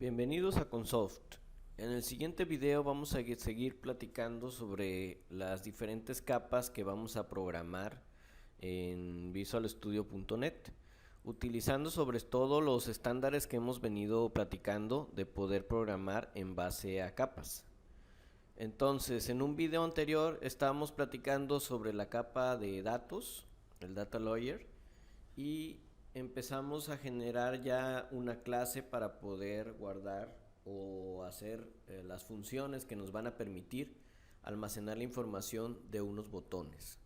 Bienvenidos a Consoft. En el siguiente video vamos a seguir platicando sobre las diferentes capas que vamos a programar en visualstudio.net, utilizando sobre todo los estándares que hemos venido platicando de poder programar en base a capas. Entonces, en un video anterior estábamos platicando sobre la capa de datos, el Data Layer, y empezamos a generar ya una clase para poder guardar o hacer las funciones que nos van a permitir almacenar la información de unos botones.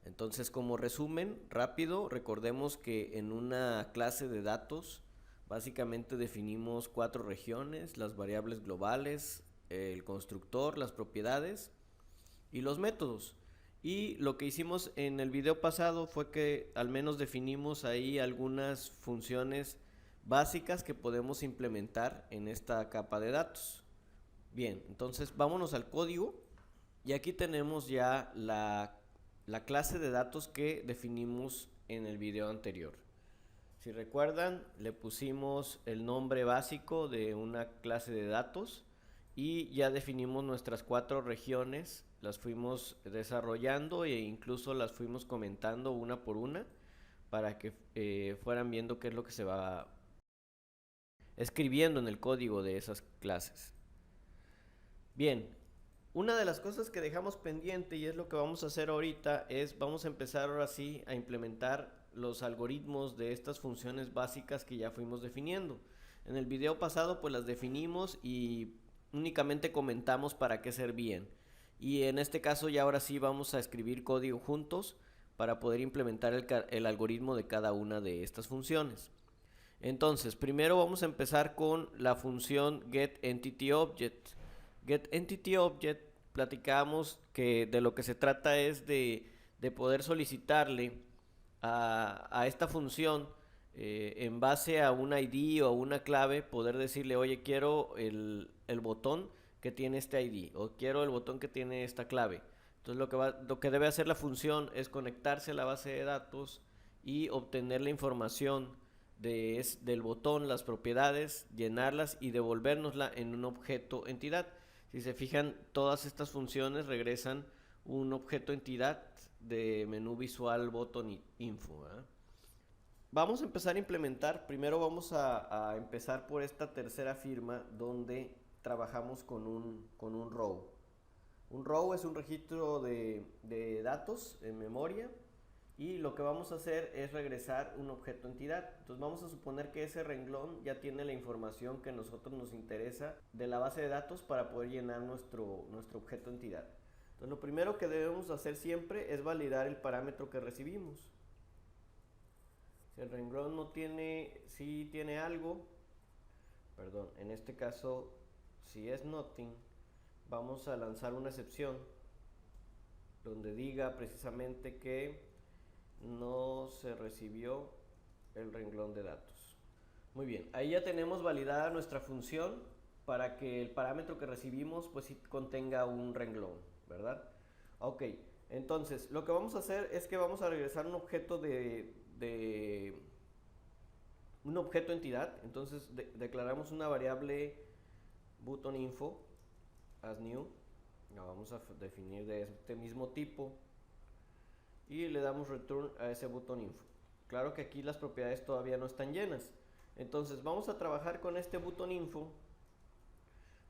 Entonces, como resumen rápido, recordemos que en una clase de datos básicamente definimos 4 regiones: las variables globales, el constructor, las propiedades y los métodos. Y lo que hicimos en el video pasado fue que al menos definimos ahí algunas funciones básicas que podemos implementar en esta capa de datos. Bien, entonces vámonos al código y aquí tenemos ya la clase de datos que definimos en el video anterior. Si recuerdan, le pusimos el nombre básico de una clase de datos y ya definimos nuestras 4 regiones, las fuimos desarrollando e incluso las fuimos comentando una por una para que fueran viendo qué es lo que se va escribiendo en el código de esas clases. Bien, una de las cosas que dejamos pendiente, y es lo que vamos a hacer ahorita, es vamos a empezar ahora sí a implementar los algoritmos de estas funciones básicas que ya fuimos definiendo. En el video pasado pues las definimos y únicamente comentamos para qué servían. Y en este caso ya ahora sí vamos a escribir código juntos para poder implementar el algoritmo de cada una de estas funciones. Entonces, primero vamos a empezar con la función getEntityObject. GetEntityObject, platicamos que de lo que se trata es de poder solicitarle a esta función en base a un ID o una clave, poder decirle, oye, quiero el botón que tiene este ID o quiero el botón que tiene esta clave. Entonces lo que debe hacer la función es conectarse a la base de datos y obtener la información del botón, las propiedades, llenarlas y devolvernosla en un objeto entidad. Si se fijan, todas estas funciones regresan un objeto entidad de menú visual button info. Vamos a empezar a implementar. Primero vamos a empezar por esta tercera firma donde trabajamos con un row. Un row es un registro de datos en memoria y lo que vamos a hacer es regresar un objeto entidad. Entonces vamos a suponer que ese renglón ya tiene la información que a nosotros nos interesa de la base de datos para poder llenar nuestro objeto entidad. Entonces lo primero que debemos hacer siempre es validar el parámetro que recibimos. Si el renglón no tiene, si tiene algo, perdón, en este caso si es nothing, vamos a lanzar una excepción donde diga precisamente que no se recibió el renglón de datos. Muy bien, ahí ya tenemos validada nuestra función para que el parámetro que recibimos pues sí contenga un renglón, ¿verdad? Ok, entonces lo que vamos a hacer es que vamos a regresar un objeto un objeto entidad. Entonces declaramos una variable buttonInfo as new, la vamos a definir de este mismo tipo y le damos return a ese buttonInfo. Claro que aquí las propiedades todavía no están llenas, entonces vamos a trabajar con este buttonInfo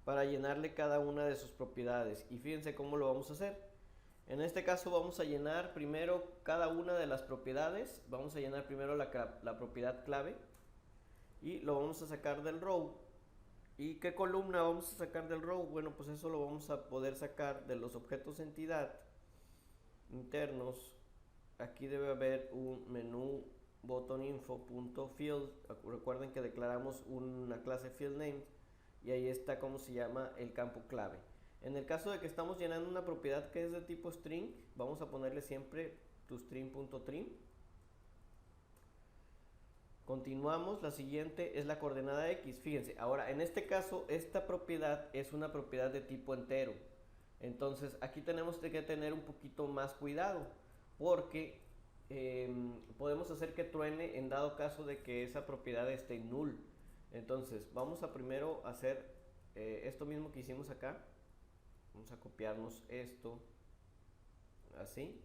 para llenarle cada una de sus propiedades. Y fíjense cómo lo vamos a hacer. En este caso vamos a llenar primero cada una de las propiedades. Vamos a llenar primero la propiedad clave y lo vamos a sacar del row. ¿Y qué columna vamos a sacar del row? Bueno, pues eso lo vamos a poder sacar de los objetos entidad internos. Aquí debe haber un menú buttoninfo.field. Recuerden que declaramos una clase fieldName y ahí está cómo se llama el campo clave. En el caso de que estamos llenando una propiedad que es de tipo string, vamos a ponerle siempre toString.trim. Continuamos, la siguiente es la coordenada X. Fíjense, ahora en este caso esta propiedad es una propiedad de tipo entero. Entonces aquí tenemos que tener un poquito más cuidado porque podemos hacer que truene en dado caso de que esa propiedad esté null. Entonces vamos a primero hacer esto mismo que hicimos acá. Vamos a copiarnos esto así.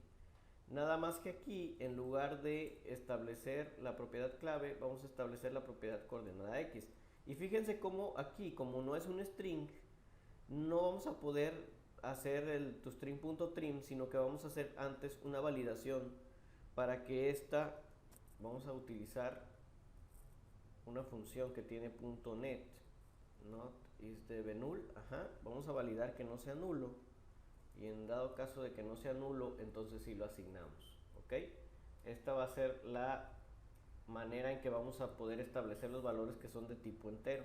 Nada más que aquí, en lugar de establecer la propiedad clave, vamos a establecer la propiedad coordenada X. Y fíjense cómo aquí, como no es un string, no vamos a poder hacer el toString.trim, sino que vamos a hacer antes una validación para que esta, vamos a utilizar una función que tiene .net, not is the null, vamos a validar que no sea nulo, y en dado caso de que no sea nulo, entonces sí lo asignamos, ¿ok? Esta va a ser la manera en que vamos a poder establecer los valores que son de tipo entero.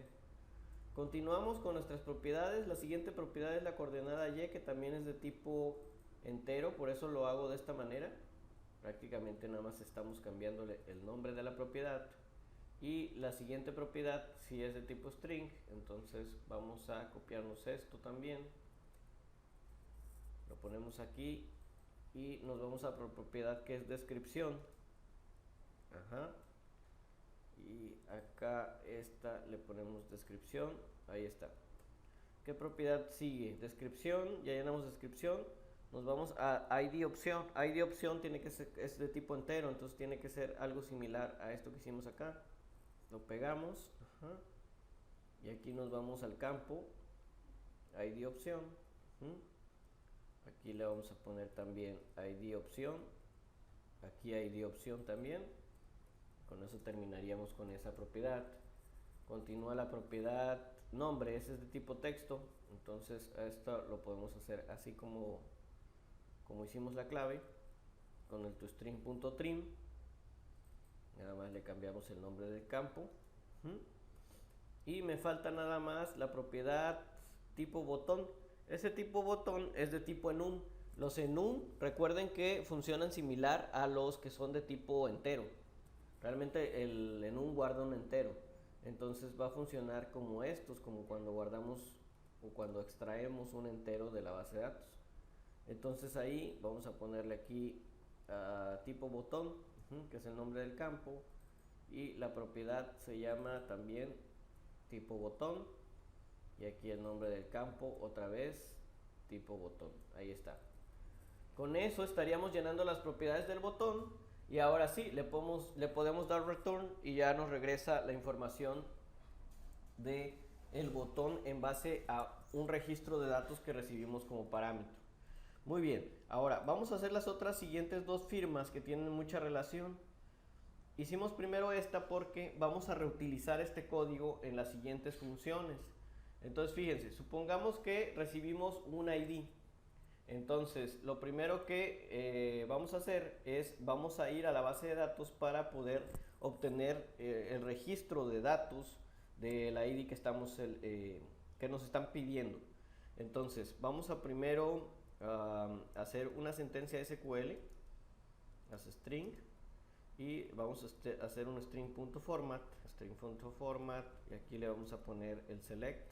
Continuamos con nuestras propiedades. La siguiente propiedad es la coordenada y, que también es de tipo entero, por eso lo hago de esta manera. Prácticamente nada más estamos cambiándole el nombre de la propiedad. Y la siguiente propiedad si es de tipo string, entonces vamos a copiarnos esto también. Lo ponemos aquí y nos vamos a propiedad que es descripción. Y acá esta le ponemos descripción. Ahí está. ¿Qué propiedad sigue? Descripción. Ya llenamos descripción. Nos vamos a ID opción. ID opción tiene que ser, es de tipo entero, entonces tiene que ser algo similar a esto que hicimos acá. Lo pegamos. Y aquí nos vamos al campo ID opción. Aquí le vamos a poner también ID opción. Aquí ID opción también. Con eso terminaríamos con esa propiedad. Continúa la propiedad nombre, ese es de tipo texto. Entonces esto lo podemos hacer así como hicimos la clave, con el toString.trim. Nada más le cambiamos el nombre del campo. Y me falta nada más la propiedad tipo botón. Ese tipo botón es de tipo enum. Los enum, recuerden que funcionan similar a los que son de tipo entero. Realmente el enum guarda un entero. Entonces va a funcionar como estos, como cuando guardamos o cuando extraemos un entero de la base de datos. Entonces ahí vamos a ponerle aquí tipo botón, que es el nombre del campo. Y la propiedad se llama también tipo botón. Y aquí el nombre del campo, otra vez, tipo botón. Ahí está. Con eso estaríamos llenando las propiedades del botón. Y ahora sí, le podemos dar return y ya nos regresa la información de el botón en base a un registro de datos que recibimos como parámetro. Muy bien, ahora vamos a hacer las otras siguientes dos firmas que tienen mucha relación. Hicimos primero esta porque vamos a reutilizar este código en las siguientes funciones. Entonces fíjense, supongamos que recibimos un ID. Entonces lo primero que vamos a hacer es, vamos a ir a la base de datos para poder obtener el registro de datos del ID que nos están pidiendo. Entonces vamos a primero hacer una sentencia SQL, as string, y vamos a hacer un string.format, y aquí le vamos a poner el select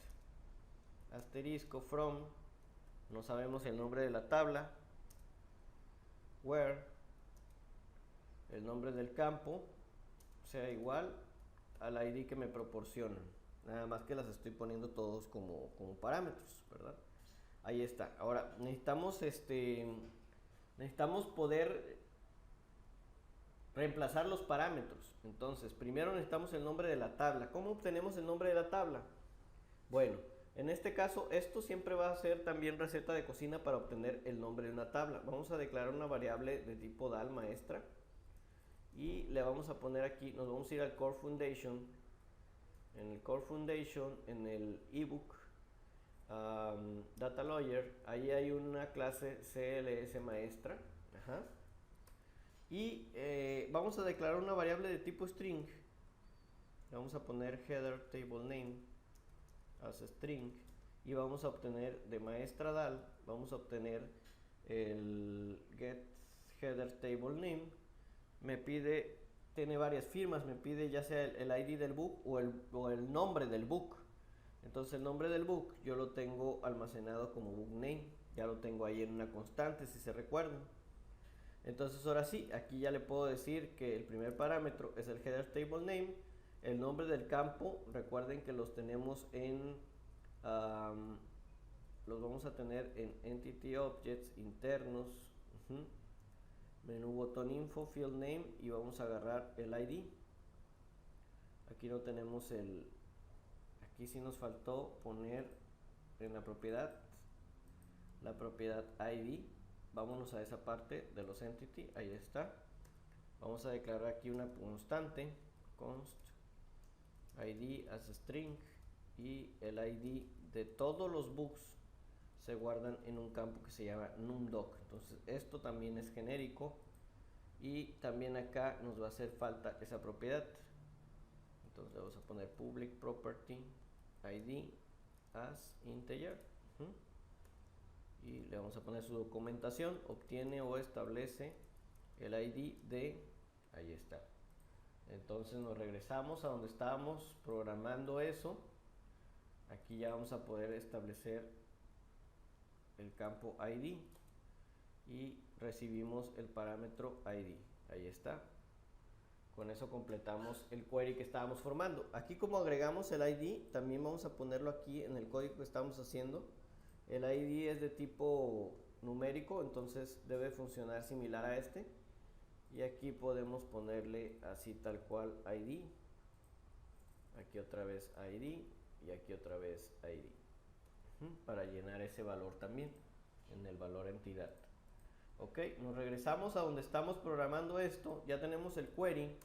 asterisco from, no sabemos el nombre de la tabla, where el nombre del campo sea igual al ID que me proporcionan, nada más que las estoy poniendo todos como parámetros, ¿verdad? Ahí está. Ahora necesitamos poder reemplazar los parámetros. Entonces primero necesitamos el nombre de la tabla. ¿Cómo obtenemos el nombre de la tabla? Bueno, en este caso esto siempre va a ser también receta de cocina para obtener el nombre de una tabla. Vamos a declarar una variable de tipo dal maestra y le vamos a poner aquí, nos vamos a ir al Core Foundation. En el Core Foundation, en el ebook Data Lawyer, ahí hay una clase CLS maestra. Y vamos a declarar una variable de tipo string. Le vamos a poner header table name as string y vamos a obtener de maestra dal, vamos a obtener el get header table name. Me pide, tiene varias firmas, me pide ya sea el ID del book o el nombre del book. Entonces el nombre del book yo lo tengo almacenado como book name, ya lo tengo ahí en una constante, si se recuerdan. Entonces ahora sí, aquí ya le puedo decir que el primer parámetro es el header table name El nombre del campo, recuerden que los tenemos en, los vamos a tener en Entity Objects internos, menú botón info, field name, y vamos a agarrar el ID. Aquí no tenemos aquí sí nos faltó poner en la propiedad ID. Vámonos a esa parte de los entity, ahí está. Vamos a declarar aquí una constante, const ID as string, y el ID de todos los bugs se guardan en un campo que se llama numdoc. Entonces esto también es genérico, y también acá nos va a hacer falta esa propiedad. Entonces vamos a poner public property ID as integer, y le vamos a poner su documentación, obtiene o establece el ID de, ahí está. Entonces nos regresamos a donde estábamos programando eso. Aquí ya vamos a poder establecer el campo ID y recibimos el parámetro ID, ahí está. Con eso completamos el query que estábamos formando. Aquí, como agregamos el ID, también vamos a ponerlo aquí en el código que estamos haciendo. El ID es de tipo numérico, entonces debe funcionar similar a este. Y aquí podemos ponerle así tal cual ID. Aquí otra vez ID y aquí otra vez ID. Para llenar ese valor también en el valor entidad. Ok, nos regresamos a donde estamos programando esto. Ya tenemos el query.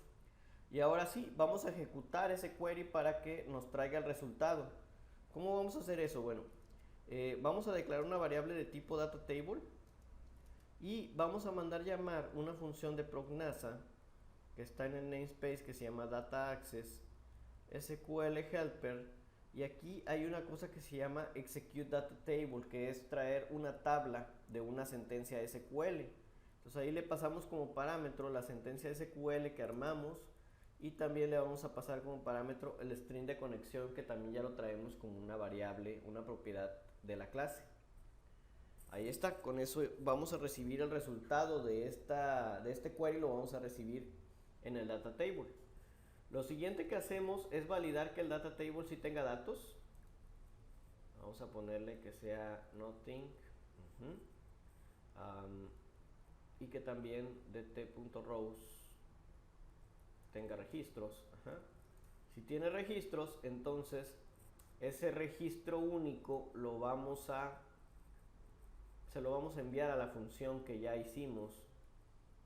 Y ahora sí, vamos a ejecutar ese query para que nos traiga el resultado. ¿Cómo vamos a hacer eso? Bueno, vamos a declarar una variable de tipo DataTable y vamos a mandar llamar una función de Prognasa que está en el namespace, que se llama DataAccess SQL Helper, y aquí hay una cosa que se llama ExecuteDataTable, que es traer una tabla de una sentencia SQL. Entonces ahí le pasamos como parámetro la sentencia SQL que armamos, y también le vamos a pasar como parámetro el string de conexión, que también ya lo traemos como una variable, una propiedad de la clase. Ahí está, con eso vamos a recibir el resultado de este query, lo vamos a recibir en el data table. Lo siguiente que hacemos es validar que el data table sí tenga datos. Vamos a ponerle que sea nothing, y que también dt.rows tenga registros. Si tiene registros, entonces ese registro único se lo vamos a enviar a la función que ya hicimos,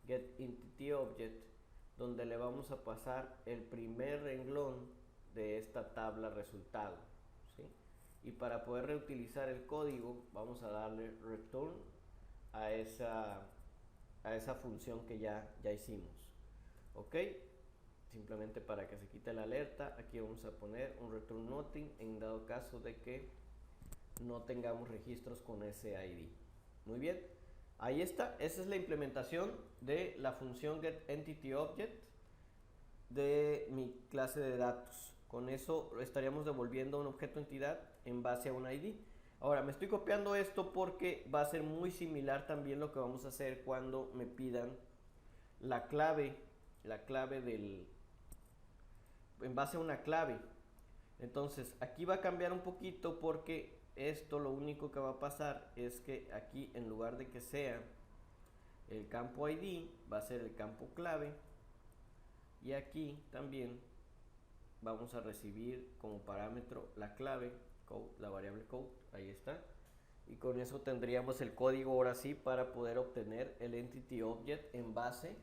getEntityObject, donde le vamos a pasar el primer renglón de esta tabla resultado, ¿sí? Y para poder reutilizar el código vamos a darle return a esa función que ya hicimos. Ok, simplemente para que se quite la alerta, aquí vamos a poner un return nothing en dado caso de que no tengamos registros con ese ID. Muy bien, ahí está. Esa es la implementación de la función getEntityObject de mi clase de datos. Con eso estaríamos devolviendo un objeto entidad en base a un ID. Ahora me estoy copiando esto porque va a ser muy similar también lo que vamos a hacer cuando me pidan la clave en base a una clave. Entonces aquí va a cambiar un poquito, porque esto lo único que va a pasar es que aquí, en lugar de que sea el campo ID, va a ser el campo clave, y aquí también vamos a recibir como parámetro la clave, code, la variable code, ahí está. Y con eso tendríamos el código ahora sí para poder obtener el entity object en base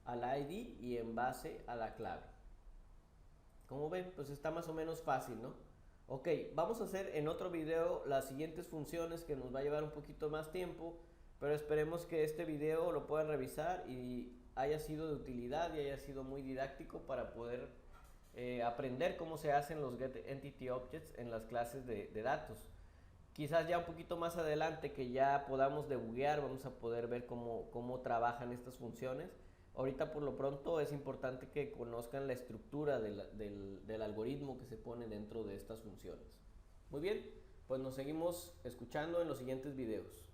al ID y en base a la clave. Como ven, pues está más o menos fácil, ¿no? Ok, vamos a hacer en otro video las siguientes funciones, que nos va a llevar un poquito más tiempo, pero esperemos que este video lo puedan revisar y haya sido de utilidad y haya sido muy didáctico para poder aprender cómo se hacen los getEntityObjects en las clases de datos. Quizás ya un poquito más adelante, que ya podamos debuguear, vamos a poder ver cómo trabajan estas funciones. Ahorita por lo pronto es importante que conozcan la estructura del algoritmo que se pone dentro de estas funciones. Muy bien, pues nos seguimos escuchando en los siguientes videos.